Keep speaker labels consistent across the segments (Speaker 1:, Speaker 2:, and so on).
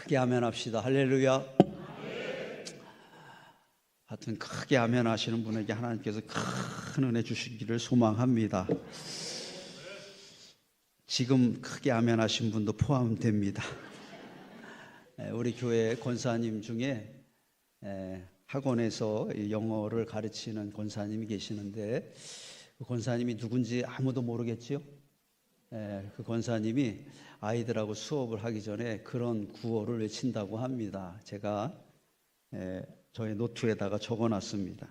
Speaker 1: 크게 아멘 합시다. 할렐루야. 하여튼 크게 아멘 하시는 분에게 하나님께서 큰 은혜 주시기를 소망합니다. 지금 크게 아멘 하신 분도 포함됩니다. 우리 교회 권사님 중에 학원에서 영어를 가르치는 권사님이 계시는데 그 권사님이 누군지 아무도 모르겠지요. 그 권사님이 아이들하고 수업을 하기 전에 그런 구호를 외친다고 합니다. 제가 저의 노트에다가 적어놨습니다.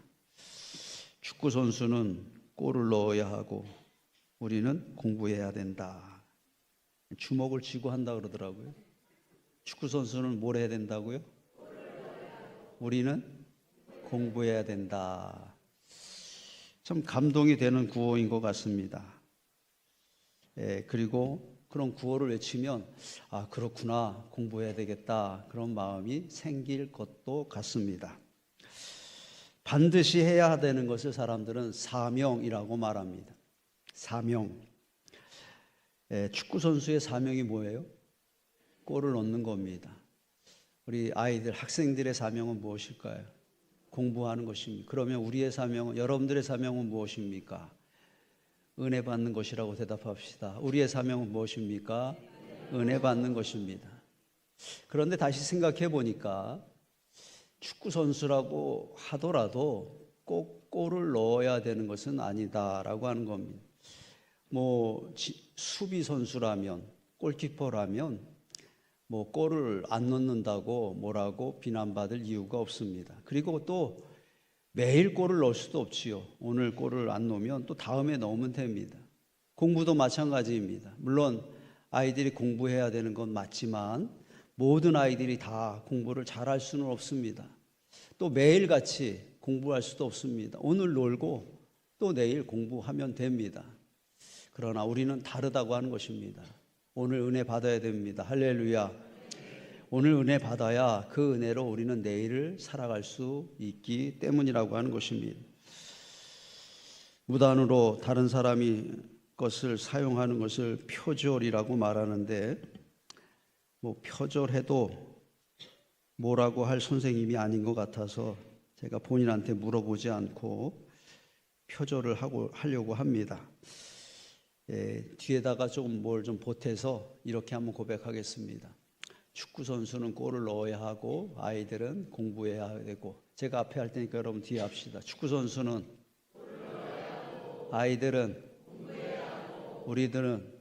Speaker 1: 축구 선수는 골을 넣어야 하고 우리는 공부해야 된다. 주먹을 쥐고 한다 그러더라고요. 축구 선수는 뭘 해야 된다고요? 우리는 공부해야 된다. 참 감동이 되는 구호인 것 같습니다. 그리고 그런 구호를 외치면 아 그렇구나 공부해야 되겠다 그런 마음이 생길 것도 같습니다. 반드시 해야 되는 것을 사람들은 사명이라고 말합니다. 사명. 축구 선수의 사명이 뭐예요? 골을 넣는 겁니다. 우리 아이들 학생들의 사명은 무엇일까요? 공부하는 것입니다. 그러면 우리의 사명은 여러분들의 사명은 무엇입니까? 은혜 받는 것이라고 대답합시다. 우리의 사명은 무엇입니까? 은혜 받는 것입니다. 그런데 다시 생각해 보니까 축구 선수라고 하더라도 꼭 골을 넣어야 되는 것은 아니다라고 하는 겁니다. 수비 선수라면 골키퍼라면 골을 안 넣는다고 뭐라고 비난받을 이유가 없습니다. 그리고 또 매일 골을 넣을 수도 없지요. 오늘 골을 안 넣으면 또 다음에 넣으면 됩니다. 공부도 마찬가지입니다. 물론 아이들이 공부해야 되는 건 맞지만 모든 아이들이 다 공부를 잘할 수는 없습니다. 또 매일같이 공부할 수도 없습니다. 오늘 놀고 또 내일 공부하면 됩니다. 그러나 우리는 다르다고 하는 것입니다. 오늘 은혜 받아야 됩니다. 할렐루야. 오늘 은혜 받아야 그 은혜로 우리는 내일을 살아갈 수 있기 때문이라고 하는 것입니다. 무단으로 다른 사람이 것을 사용하는 것을 표절이라고 말하는데 표절해도 뭐라고 할 선생님이 아닌 것 같아서 제가 본인한테 물어보지 않고 표절을 하려고 합니다. 뒤에다가 뭘 좀 보태서 이렇게 한번 고백하겠습니다. 축구 선수는 골을 넣어야 하고 아이들은 공부해야 되고 제가 앞에 할 테니까 여러분 뒤에 합시다. 축구 선수는 아이들은 우리들은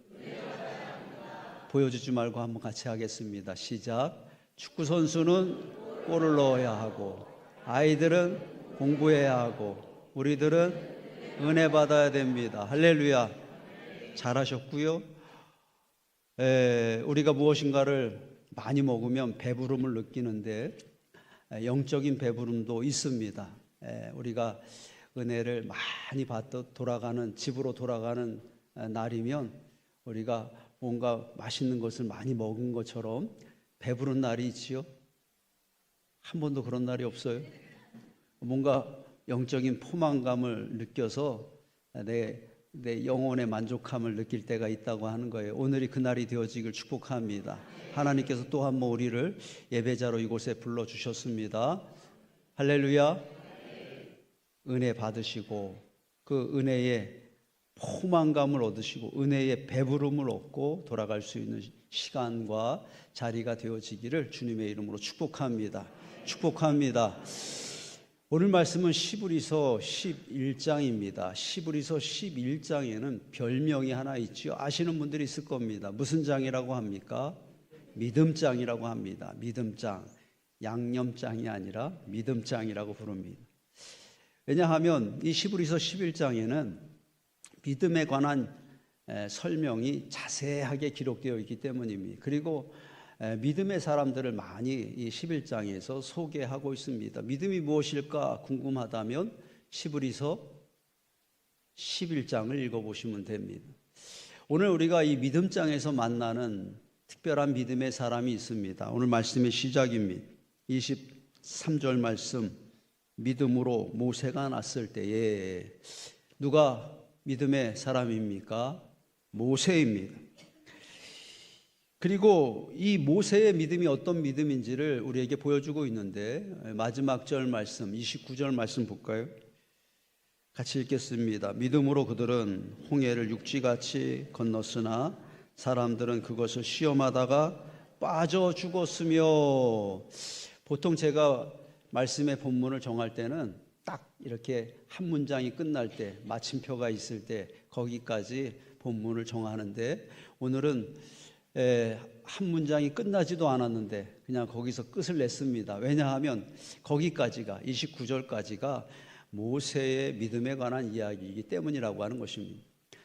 Speaker 1: 보여주지 말고 한번 같이 하겠습니다. 시작. 축구 선수는 골을 넣어야 하고 아이들은 공부해야 하고 우리들은 은혜 받아야 됩니다. 할렐루야. 잘하셨고요. 우리가 무엇인가를 많이 먹으면 배부름을 느끼는데 영적인 배부름도 있습니다. 우리가 은혜를 많이 받듯 집으로 돌아가는 날이면 우리가 뭔가 맛있는 것을 많이 먹은 것처럼 배부른 날이 있지요. 한 번도 그런 날이 없어요. 뭔가 영적인 포만감을 느껴서 내 영혼의 만족함을 느낄 때가 있다고 하는 거예요. 오늘이 그날이 되어지길 축복합니다. 하나님께서 또 한 번 우리를 예배자로 이곳에 불러주셨습니다. 할렐루야. 은혜 받으시고 그 은혜의 포만감을 얻으시고 은혜의 배부름을 얻고 돌아갈 수 있는 시간과 자리가 되어지기를 주님의 이름으로 축복합니다. 축복합니다. 오늘 말씀은 시브리서 11장입니다. 시브리서 11장에는 별명이 하나 있죠. 아시는 분들이 있을 겁니다. 무슨 장이라고 합니까? 믿음장이라고 합니다. 믿음장. 양념장이 아니라 믿음장이라고 부릅니다. 왜냐하면 이 시브리서 11장에는 믿음에 관한 설명이 자세하게 기록되어 있기 때문입니다. 그리고 믿음의 사람들을 많이 이 11장에서 소개하고 있습니다. 믿음이 무엇일까 궁금하다면 시브리서 11장을 읽어보시면 됩니다. 오늘 우리가 이 믿음장에서 만나는 특별한 믿음의 사람이 있습니다. 오늘 말씀의 시작입니다. 23절 말씀. 믿음으로 모세가 났을 때에 누가 믿음의 사람입니까? 모세입니다. 그리고 이 모세의 믿음이 어떤 믿음인지를 우리에게 보여주고 있는데, 마지막 절 말씀 29절 말씀 볼까요? 같이 읽겠습니다. 믿음으로 그들은 홍해를 육지같이 건넜으나 사람들은 그것을 시험하다가 빠져 죽었으며. 보통 제가 말씀의 본문을 정할 때는 딱 이렇게 한 문장이 끝날 때, 마침표가 있을 때 거기까지 본문을 정하는데, 오늘은 한 문장이 끝나지도 않았는데 그냥 거기서 끝을 냈습니다. 왜냐하면 거기까지가 29절까지가 모세의 믿음에 관한 이야기이기 때문이라고 하는 것입니다.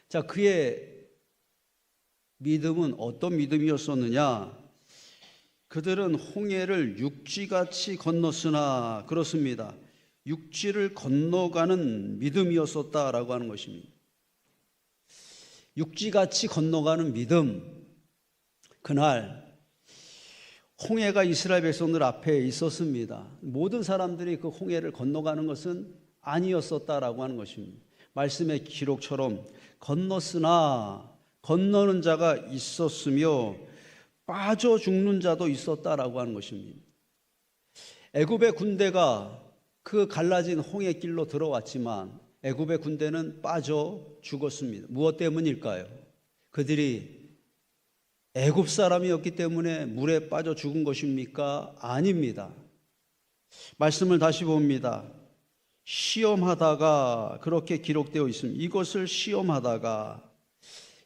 Speaker 1: 자, 그의 믿음은 어떤 믿음이었었느냐? 그들은 홍해를 육지같이 건넜으나, 그렇습니다, 육지를 건너가는 믿음이었었다라고 하는 것입니다. 육지같이 건너가는 믿음. 그날 홍해가 이스라엘 백성들 앞에 있었습니다. 모든 사람들이 그 홍해를 건너가는 것은 아니었었다라고 하는 것입니다. 말씀의 기록처럼 건넜으나 건너는 자가 있었으며 빠져 죽는 자도 있었다라고 하는 것입니다. 애굽의 군대가 그 갈라진 홍해길로 들어왔지만 애굽의 군대는 빠져 죽었습니다. 무엇 때문일까요? 그들이 애굽 사람이었기 때문에 물에 빠져 죽은 것입니까? 아닙니다. 말씀을 다시 봅니다. 시험하다가, 그렇게 기록되어 있습니다. 이것을 시험하다가.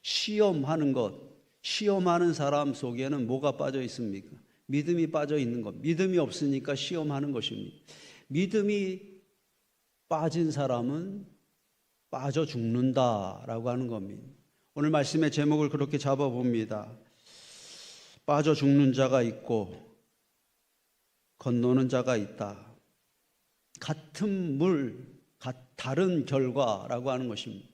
Speaker 1: 시험하는 것, 시험하는 사람 속에는 뭐가 빠져 있습니까? 믿음이 빠져 있는 것. 믿음이 없으니까 시험하는 것입니다. 믿음이 빠진 사람은 빠져 죽는다라고 하는 겁니다. 오늘 말씀의 제목을 그렇게 잡아봅니다. 빠져 죽는 자가 있고 건너는 자가 있다. 같은 물, 다른 결과라고 하는 것입니다.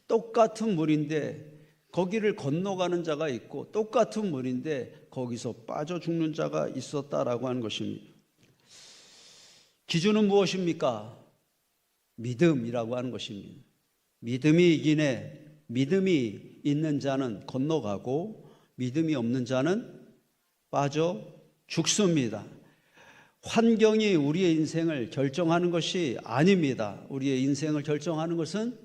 Speaker 1: 똑같은 물인데 거기를 건너가는 자가 있고, 똑같은 물인데 거기서 빠져 죽는 자가 있었다라고 하는 것입니다. 기준은 무엇입니까? 믿음이라고 하는 것입니다. 믿음이 이기네. 믿음이 있는 자는 건너가고 믿음이 없는 자는 빠져 죽습니다. 환경이 우리의 인생을 결정하는 것이 아닙니다. 우리의 인생을 결정하는 것은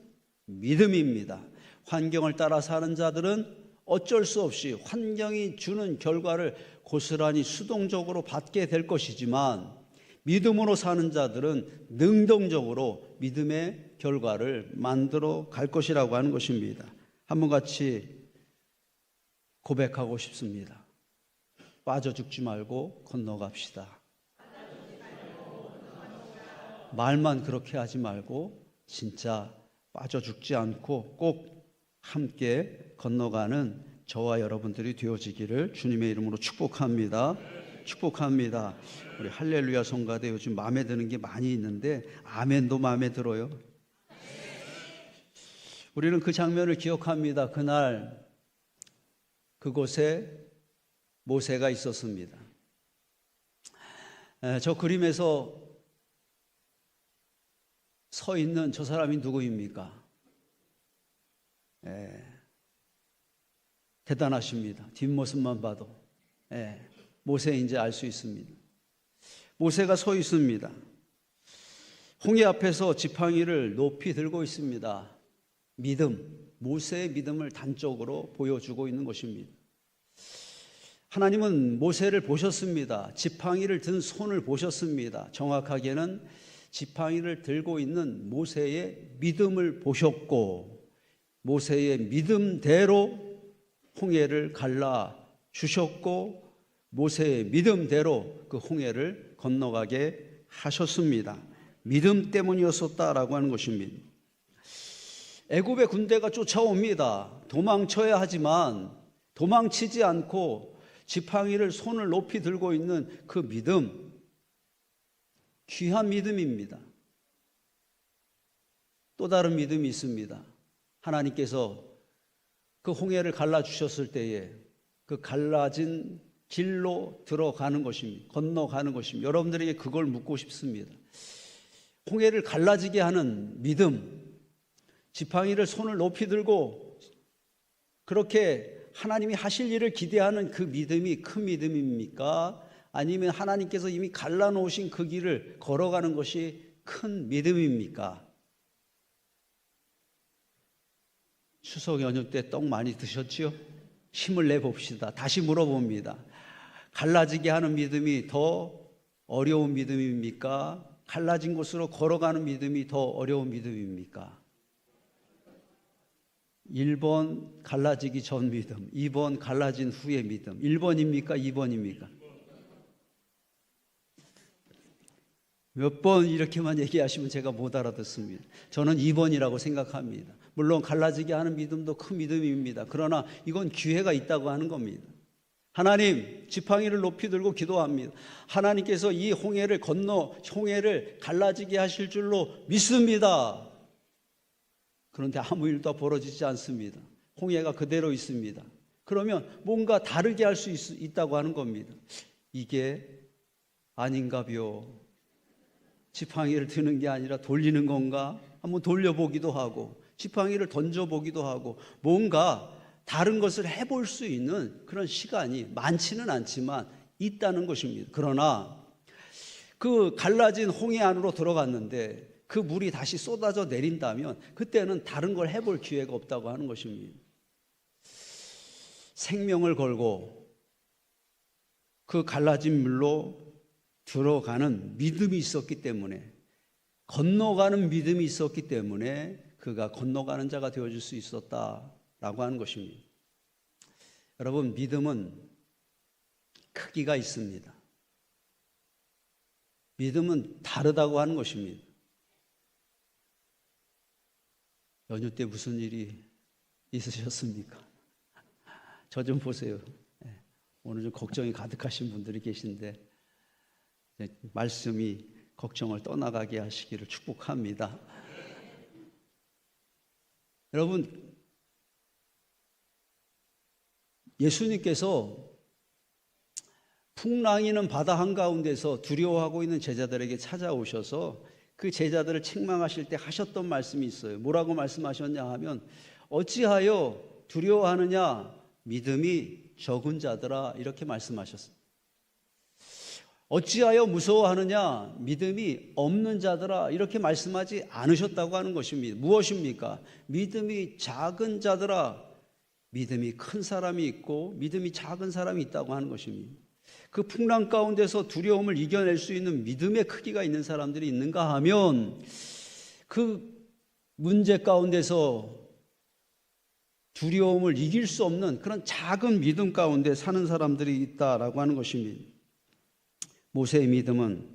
Speaker 1: 믿음입니다. 환경을 따라 사는 자들은 어쩔 수 없이 환경이 주는 결과를 고스란히 수동적으로 받게 될 것이지만, 믿음으로 사는 자들은 능동적으로 믿음의 결과를 만들어 갈 것이라고 하는 것입니다. 한번 같이 고백하고 싶습니다. 빠져 죽지 말고 건너갑시다. 말만 그렇게 하지 말고 진짜 빠져 죽지 않고 꼭 함께 건너가는 저와 여러분들이 되어지기를 주님의 이름으로 축복합니다. 축복합니다. 우리 할렐루야 성가대 요즘 마음에 드는 게 많이 있는데 아멘도 마음에 들어요. 우리는 그 장면을 기억합니다. 그날 그곳에 모세가 있었습니다. 저 그림에서 서 있는 저 사람이 누구입니까? 대단하십니다. 뒷모습만 봐도 모세인지 알 수 있습니다. 모세가 서 있습니다. 홍해 앞에서 지팡이를 높이 들고 있습니다. 믿음, 모세의 믿음을 단적으로 보여주고 있는 것입니다. 하나님은 모세를 보셨습니다. 지팡이를 든 손을 보셨습니다. 정확하게는 지팡이를 들고 있는 모세의 믿음을 보셨고, 모세의 믿음대로 홍해를 갈라 주셨고, 모세의 믿음대로 그 홍해를 건너가게 하셨습니다. 믿음 때문이었었다라고 하는 것입니다. 애굽의 군대가 쫓아옵니다. 도망쳐야 하지만 도망치지 않고 지팡이를 손을 높이 들고 있는 그 믿음, 귀한 믿음입니다. 또 다른 믿음이 있습니다. 하나님께서 그 홍해를 갈라주셨을 때에 그 갈라진 길로 들어가는 것입니다. 건너가는 것입니다. 여러분들에게 그걸 묻고 싶습니다. 홍해를 갈라지게 하는 믿음, 지팡이를 손을 높이 들고 그렇게 하나님이 하실 일을 기대하는 그 믿음이 큰 믿음입니까? 아니면 하나님께서 이미 갈라놓으신 그 길을 걸어가는 것이 큰 믿음입니까? 추석 연휴 때 떡 많이 드셨지요? 힘을 내봅시다. 다시 물어봅니다. 갈라지게 하는 믿음이 더 어려운 믿음입니까? 갈라진 곳으로 걸어가는 믿음이 더 어려운 믿음입니까? 1번 갈라지기 전 믿음, 2번 갈라진 후의 믿음. 1번입니까? 2번입니까? 몇 번 이렇게만 얘기하시면 제가 못 알아듣습니다. 저는 2번이라고 생각합니다. 물론 갈라지게 하는 믿음도 큰 믿음입니다. 그러나 이건 기회가 있다고 하는 겁니다. 하나님, 지팡이를 높이 들고 기도합니다. 하나님께서 이 홍해를 건너 홍해를 갈라지게 하실 줄로 믿습니다. 그런데 아무 일도 벌어지지 않습니다. 홍해가 그대로 있습니다. 그러면 뭔가 다르게 할 수 있다고 하는 겁니다. 이게 아닌가벼. 지팡이를 드는 게 아니라 돌리는 건가? 한번 돌려보기도 하고 지팡이를 던져보기도 하고 뭔가 다른 것을 해볼 수 있는 그런 시간이 많지는 않지만 있다는 것입니다. 그러나 그 갈라진 홍해 안으로 들어갔는데 그 물이 다시 쏟아져 내린다면 그때는 다른 걸 해볼 기회가 없다고 하는 것입니다. 생명을 걸고 그 갈라진 물로 들어가는 믿음이 있었기 때문에, 건너가는 믿음이 있었기 때문에 그가 건너가는 자가 되어줄 수 있었다라고 하는 것입니다. 여러분, 믿음은 크기가 있습니다. 믿음은 다르다고 하는 것입니다. 연휴 때 무슨 일이 있으셨습니까? 저 좀 보세요. 오늘 좀 걱정이 가득하신 분들이 계신데 말씀이 걱정을 떠나가게 하시기를 축복합니다. 여러분, 예수님께서 풍랑이는 바다 한가운데서 두려워하고 있는 제자들에게 찾아오셔서 그 제자들을 책망하실 때 하셨던 말씀이 있어요. 뭐라고 말씀하셨냐 하면 어찌하여 두려워하느냐 믿음이 적은 자들아, 이렇게 말씀하셨습니다. 어찌하여 무서워하느냐 믿음이 없는 자들아, 이렇게 말씀하지 않으셨다고 하는 것입니다. 무엇입니까? 믿음이 작은 자들아, 믿음이 큰 사람이 있고 믿음이 작은 사람이 있다고 하는 것입니다. 그 풍랑 가운데서 두려움을 이겨낼 수 있는 믿음의 크기가 있는 사람들이 있는가 하면 그 문제 가운데서 두려움을 이길 수 없는 그런 작은 믿음 가운데 사는 사람들이 있다라고 하는 것입니다. 모세의 믿음은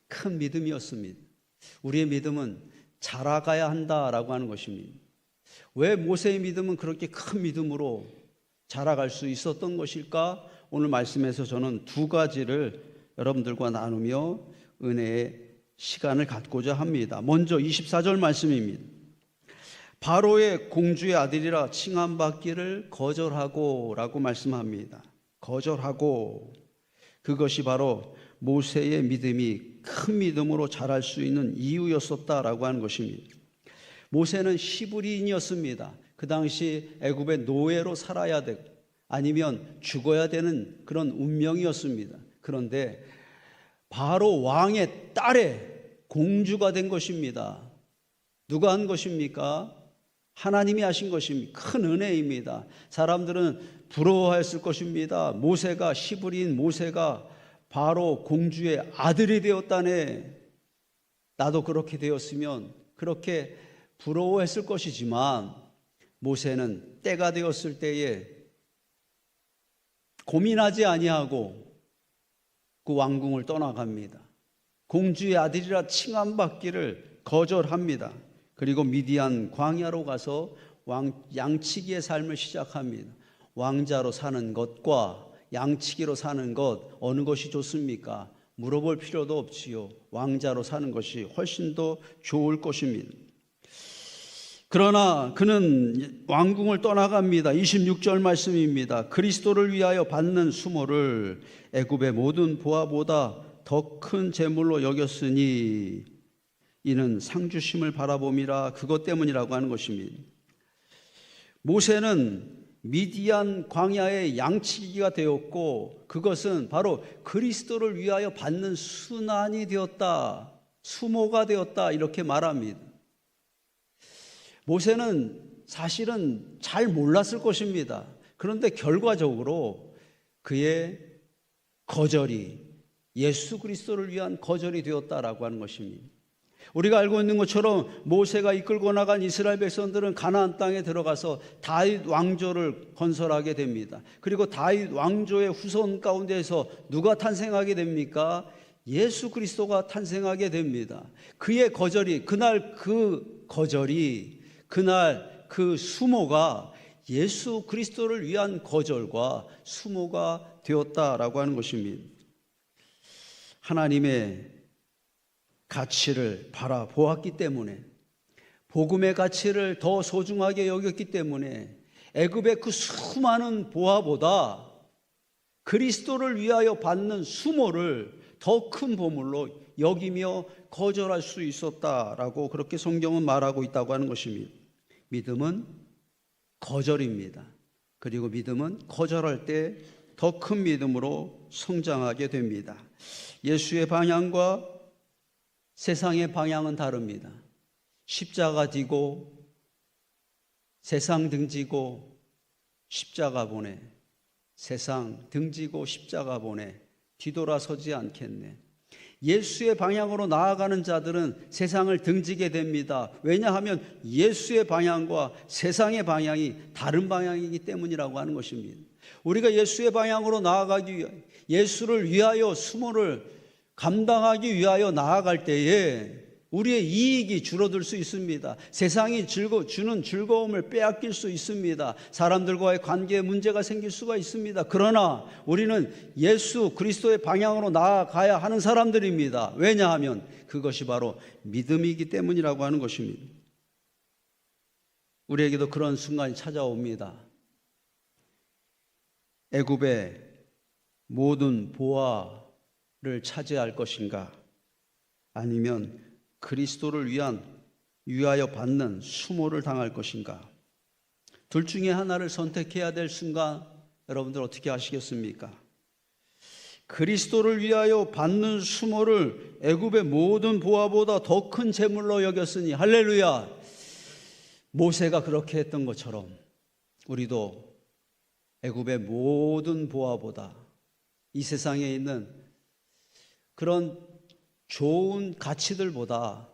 Speaker 1: 큰 믿음이었습니다. 우리의 믿음은 자라가야 한다라고 하는 것입니다. 왜 모세의 믿음은 그렇게 큰 믿음으로 자라갈 수 있었던 것일까? 오늘 말씀에서 저는 두 가지를 여러분들과 나누며 은혜의 시간을 갖고자 합니다. 먼저 24절 말씀입니다. 바로의 공주의 아들이라 칭함받기를 거절하고 라고 말씀합니다. 거절하고, 그것이 바로 모세의 믿음이 큰 믿음으로 자랄 수 있는 이유였었다라고 하는 것입니다. 모세는 히브리인이었습니다. 그 당시 애굽의 노예로 살아야 되고 아니면 죽어야 되는 그런 운명이었습니다. 그런데 바로 왕의 딸의 공주가 된 것입니다. 누가 한 것입니까? 하나님이 하신 것입니다. 큰 은혜입니다. 사람들은 부러워했을 것입니다. 모세가, 히브리인 모세가 바로 공주의 아들이 되었다네. 나도 그렇게 되었으면 그렇게 부러워했을 것이지만 모세는 때가 되었을 때에 고민하지 아니하고 그 왕궁을 떠나갑니다. 공주의 아들이라 칭함받기를 거절합니다. 그리고 미디안 광야로 가서 양치기의 삶을 시작합니다. 왕자로 사는 것과 양치기로 사는 것, 어느 것이 좋습니까? 물어볼 필요도 없지요. 왕자로 사는 것이 훨씬 더 좋을 것입니다. 그러나 그는 왕궁을 떠나갑니다. 26절 말씀입니다. 그리스도를 위하여 받는 수모를 애굽의 모든 보화보다 더 큰 재물로 여겼으니 이는 상주심을 바라봄이라, 그것 때문이라고 하는 것입니다. 모세는 미디안 광야의 양치기가 되었고 그것은 바로 그리스도를 위하여 받는 순환이 되었다. 수모가 되었다. 이렇게 말합니다. 모세는 사실은 잘 몰랐을 것입니다. 그런데 결과적으로 그의 거절이 예수 그리스도를 위한 거절이 되었다라고 하는 것입니다. 우리가 알고 있는 것처럼 모세가 이끌고 나간 이스라엘 백성들은 가나안 땅에 들어가서 다윗 왕조를 건설하게 됩니다. 그리고 다윗 왕조의 후손 가운데에서 누가 탄생하게 됩니까? 예수 그리스도가 탄생하게 됩니다. 그의 거절이 그날 그 수모가 예수 그리스도를 위한 거절과 수모가 되었다라고 하는 것입니다. 하나님의 가치를 바라보았기 때문에, 복음의 가치를 더 소중하게 여겼기 때문에 애굽의 그 수많은 보화보다 그리스도를 위하여 받는 수모를 더 큰 보물로 여기며 거절할 수 있었다라고 그렇게 성경은 말하고 있다고 하는 것입니다. 믿음은 거절입니다. 그리고 믿음은 거절할 때 더 큰 믿음으로 성장하게 됩니다. 예수의 방향과 세상의 방향은 다릅니다. 십자가 지고 세상 등지고 십자가 보내, 세상 등지고 십자가 보내, 뒤돌아서지 않겠네. 예수의 방향으로 나아가는 자들은 세상을 등지게 됩니다. 왜냐하면 예수의 방향과 세상의 방향이 다른 방향이기 때문이라고 하는 것입니다. 우리가 예수의 방향으로 나아가기 위해 예수를 위하여 수모를 감당하기 위하여 나아갈 때에 우리의 이익이 줄어들 수 있습니다. 세상이 주는 즐거움을 빼앗길 수 있습니다. 사람들과의 관계에 문제가 생길 수가 있습니다. 그러나 우리는 예수 그리스도의 방향으로 나아가야 하는 사람들입니다. 왜냐하면 그것이 바로 믿음이기 때문이라고 하는 것입니다. 우리에게도 그런 순간이 찾아옵니다. 애굽의 모든 보화를 차지할 것인가? 아니면 그리스도를 위하여 받는 수모를 당할 것인가? 둘 중에 하나를 선택해야 될 순간 여러분들 어떻게 하시겠습니까? 그리스도를 위하여 받는 수모를 애굽의 모든 보화보다 더 큰 재물로 여겼으니 할렐루야. 모세가 그렇게 했던 것처럼 우리도 애굽의 모든 보화보다 이 세상에 있는 그런 좋은 가치들보다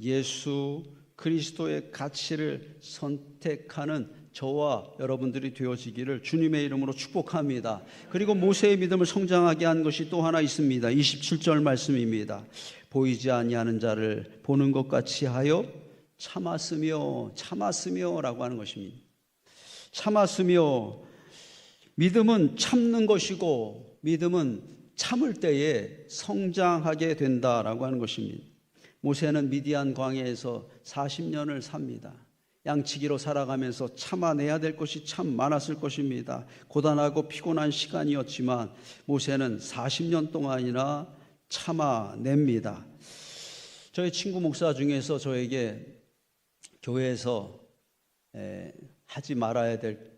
Speaker 1: 예수 그리스도의 가치를 선택하는 저와 여러분들이 되어지기를 주님의 이름으로 축복합니다. 그리고 모세의 믿음을 성장하게 한 것이 또 하나 있습니다. 27절 말씀입니다. 보이지 아니하는 자를 보는 것 같이 하여 참았으며 라고 하는 것입니다. 참았으며, 믿음은 참는 것이고 믿음은 참을 때에 성장하게 된다라고 하는 것입니다. 모세는 미디안 광야에서 40년을 삽니다. 양치기로 살아가면서 참아내야 될 것이 참 많았을 것입니다. 고단하고 피곤한 시간이었지만 모세는 40년 동안이나 참아냅니다. 저희 친구 목사 중에서 저에게 교회에서 하지 말아야 될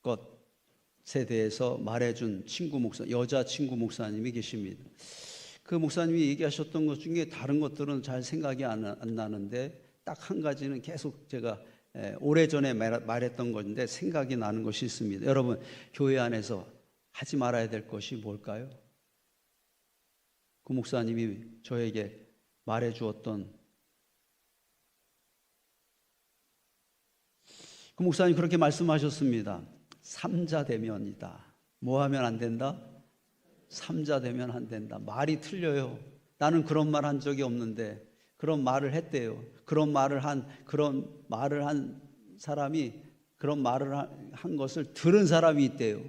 Speaker 1: 것에 대해서 말해준 친구 목사, 여자 친구 목사님이 계십니다. 그 목사님이 얘기하셨던 것 중에 다른 것들은 잘 생각이 안 나는데 딱 한 가지는 계속 제가 오래전에 말했던 건데 생각이 나는 것이 있습니다. 여러분, 교회 안에서 하지 말아야 될 것이 뭘까요? 그 목사님이 저에게 말해 주었던, 그 목사님 그렇게 말씀하셨습니다. 삼자대면이다. 뭐 하면 안 된다? 삼자대면 안 된다. 말이 틀려요. 나는 그런 말 한 적이 없는데 그런 말을 했대요. 그런 말을 한 사람이 그런 말을 한 것을 들은 사람이 있대요.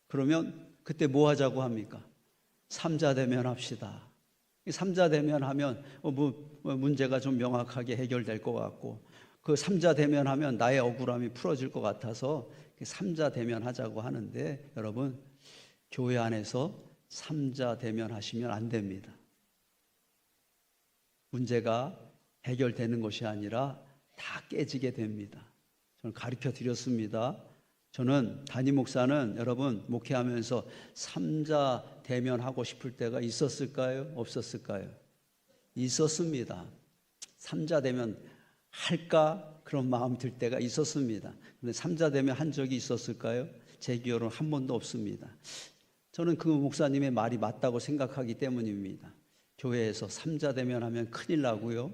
Speaker 1: 그러면 그때 뭐 하자고 합니까? 삼자대면 합시다. 삼자대면 하면 문제가 좀 명확하게 해결될 것 같고, 그 삼자대면 하면 나의 억울함이 풀어질 것 같아서 삼자대면 하자고 하는데, 여러분, 교회 안에서 삼자대면 하시면 안 됩니다. 문제가 해결되는 것이 아니라 다 깨지게 됩니다. 저는 가르쳐 드렸습니다. 저는 담임 목사는 여러분 목회하면서 삼자 대면하고 싶을 때가 있었을까요? 없었을까요? 있었습니다. 삼자 대면 할까? 그런 마음 들 때가 있었습니다. 근데 삼자 대면 한 적이 있었을까요? 제 기억으로는 한 번도 없습니다. 저는 그 목사님의 말이 맞다고 생각하기 때문입니다. 교회에서 삼자 대면하면 큰일 나고요.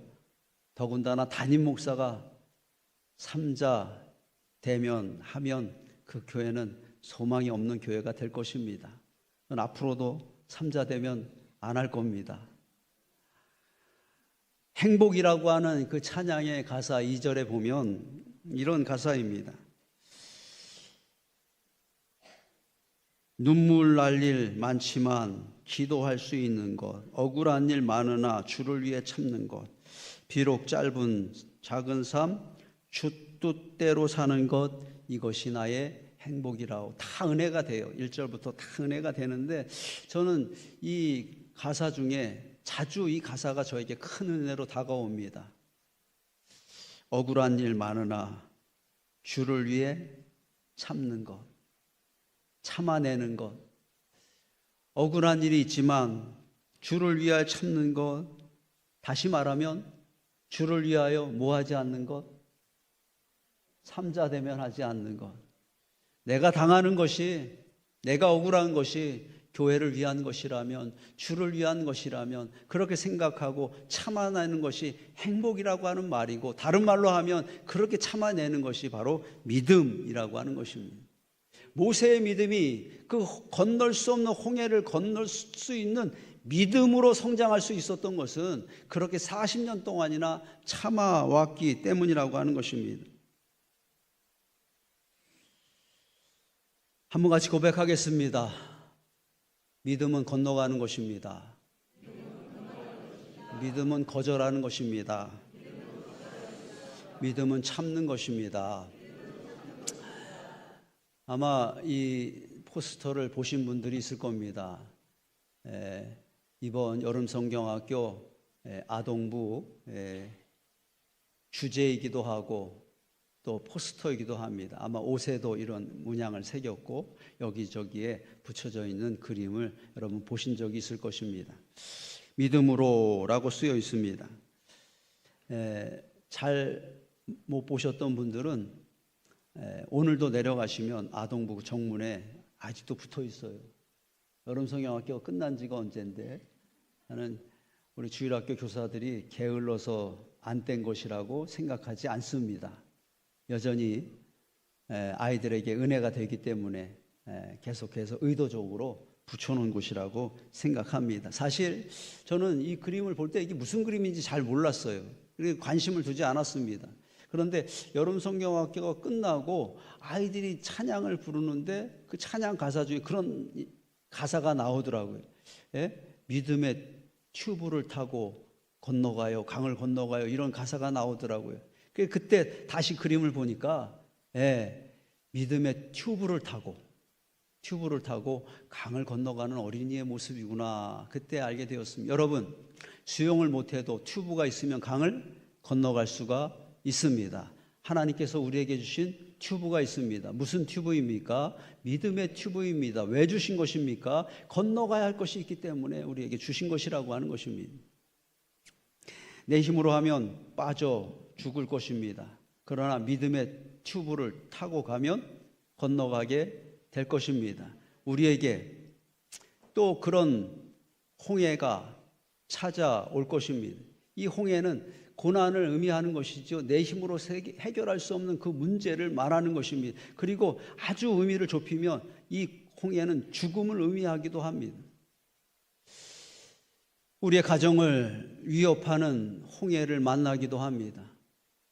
Speaker 1: 더군다나 담임 목사가 삼자 대면하면 그 교회는 소망이 없는 교회가 될 것입니다. 저는 앞으로도 삼자 대면 안 할 겁니다. 행복이라고 하는 그 찬양의 가사 2절에 보면 이런 가사입니다. 눈물 날 일 많지만 기도할 수 있는 것, 억울한 일 많으나 주를 위해 참는 것, 비록 짧은 작은 삶, 주 뜻대로 사는 것, 이것이 나의 행복이라고. 다 은혜가 돼요. 1절부터 다 은혜가 되는데 저는 이 가사 중에 자주 이 가사가 저에게 큰 은혜로 다가옵니다. 억울한 일 많으나 주를 위해 참는 것, 참아내는 것. 억울한 일이 있지만 주를 위하여 참는 것. 다시 말하면 주를 위하여 뭐 하지 않는 것? 삼자대면하지 않는 것. 내가 당하는 것이, 내가 억울한 것이 교회를 위한 것이라면, 주를 위한 것이라면 그렇게 생각하고 참아내는 것이 행복이라고 하는 말이고, 다른 말로 하면 그렇게 참아내는 것이 바로 믿음이라고 하는 것입니다. 모세의 믿음이 그 건널 수 없는 홍해를 건널 수 있는 믿음으로 성장할 수 있었던 것은 그렇게 40년 동안이나 참아왔기 때문이라고 하는 것입니다. 한번 같이 고백하겠습니다. 믿음은 건너가는 것입니다. 믿음은 거절하는 것입니다. 믿음은 참는 것입니다. 아마 이 포스터를 보신 분들이 있을 겁니다. 이번 여름성경학교 아동부 주제이기도 하고 또 포스터이기도 합니다. 아마 옷에도 이런 문양을 새겼고 여기저기에 붙여져 있는 그림을 여러분 보신 적이 있을 것입니다. 믿음으로라고 쓰여 있습니다. 잘 못 보셨던 분들은 오늘도 내려가시면 아동부 정문에 아직도 붙어 있어요. 여름성경학교가 끝난 지가 언젠데 나는 우리 주일학교 교사들이 게을러서 안 뗀 것이라고 생각하지 않습니다. 여전히 아이들에게 은혜가 되기 때문에 계속해서 의도적으로 붙여놓은 곳이라고 생각합니다. 사실 저는 이 그림을 볼 때 이게 무슨 그림인지 잘 몰랐어요. 그리고 관심을 두지 않았습니다. 그런데 여름성경학교가 끝나고 아이들이 찬양을 부르는데 그 찬양 가사 중에 그런 가사가 나오더라고요. 믿음의 튜브를 타고 건너가요, 강을 건너가요, 이런 가사가 나오더라고요. 그때 다시 그림을 보니까 믿음의 튜브를 타고 강을 건너가는 어린이의 모습이구나, 그때 알게 되었습니다. 여러분, 수영을 못해도 튜브가 있으면 강을 건너갈 수가 있습니다. 하나님께서 우리에게 주신 튜브가 있습니다. 무슨 튜브입니까? 믿음의 튜브입니다. 왜 주신 것입니까? 건너가야 할 것이 있기 때문에 우리에게 주신 것이라고 하는 것입니다. 내 힘으로 하면 빠져 죽을 것입니다. 그러나 믿음의 튜브를 타고 가면 건너가게 될 것입니다. 우리에게 또 그런 홍해가 찾아올 것입니다. 이 홍해는 고난을 의미하는 것이죠. 내 힘으로 해결할 수 없는 그 문제를 말하는 것입니다. 그리고 아주 의미를 좁히면 이 홍해는 죽음을 의미하기도 합니다. 우리의 가정을 위협하는 홍해를 만나기도 합니다.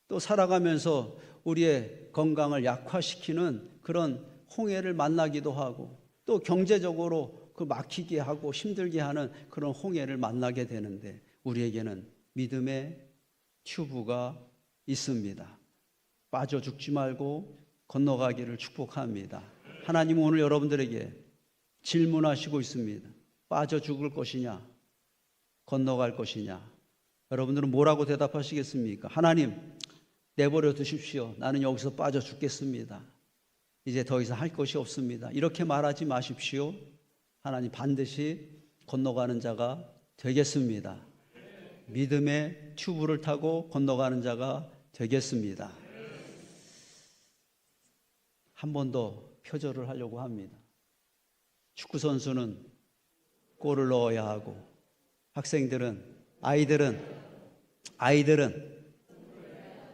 Speaker 1: 또 살아가면서 우리의 건강을 약화시키는 그런 홍해를 만나기도 하고, 또 경제적으로 그 막히게 하고 힘들게 하는 그런 홍해를 만나게 되는데, 우리에게는 믿음의 튜브가 있습니다. 빠져 죽지 말고 건너가기를 축복합니다. 하나님은 오늘 여러분들에게 질문하시고 있습니다. 빠져 죽을 것이냐, 건너갈 것이냐? 여러분들은 뭐라고 대답하시겠습니까? 하나님, 내버려 두십시오. 나는 여기서 빠져 죽겠습니다. 이제 더 이상 할 것이 없습니다. 이렇게 말하지 마십시오. 하나님 반드시 건너가는 자가 되겠습니다. 믿음의 튜브를 타고 건너가는 자가 되겠습니다. 한 번 더 표절을 하려고 합니다. 축구 선수는 골을 넣어야 하고, 학생들은, 아이들은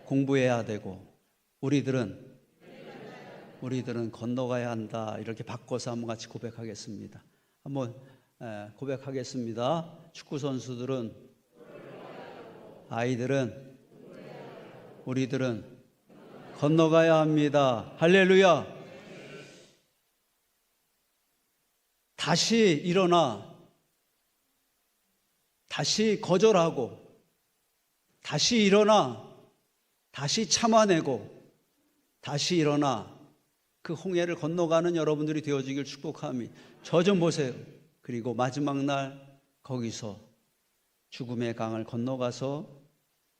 Speaker 1: 공부해야 되고, 우리들은 건너가야 한다. 이렇게 바꿔서 한번 같이 고백하겠습니다. 한번 고백하겠습니다. 축구 선수들은, 아이들은, 우리들은 건너가야 합니다. 할렐루야. 다시 일어나, 다시 거절하고, 다시 일어나, 다시 참아내고, 다시 일어나 그 홍해를 건너가는 여러분들이 되어지길 축복합니다. 저 좀 보세요. 그리고 마지막 날 거기서 죽음의 강을 건너가서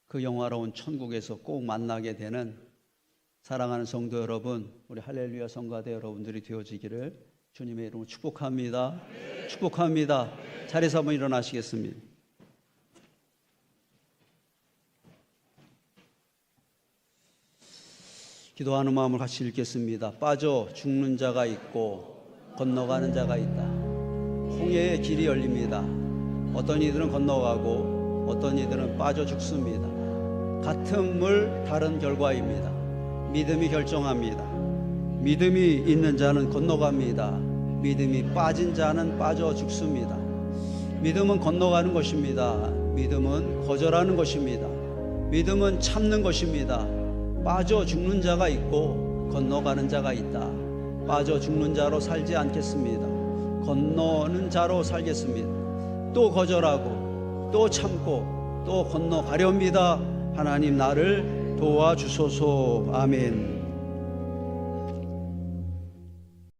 Speaker 1: 그 영화로운 천국에서 꼭 만나게 되는 사랑하는 성도 여러분, 우리 할렐루야 성가대 여러분들이 되어지기를 주님의 이름으로 축복합니다. 축복합니다. 자리에서 한번 일어나시겠습니다. 기도하는 마음을 같이 읽겠습니다. 빠져 죽는 자가 있고 건너가는 자가 있다. 홍해의 길이 열립니다. 어떤 이들은 건너가고 어떤 이들은 빠져 죽습니다. 같은 물 다른 결과입니다. 믿음이 결정합니다. 믿음이 있는 자는 건너갑니다. 믿음이 빠진 자는 빠져 죽습니다. 믿음은 건너가는 것입니다. 믿음은 거절하는 것입니다. 믿음은 참는 것입니다. 빠져 죽는 자가 있고 건너가는 자가 있다. 빠져 죽는 자로 살지 않겠습니다. 건너는 자로 살겠습니다. 또 거절하고 또 참고 또 건너가렵니다. 하나님 나를 도와주소서. 아멘.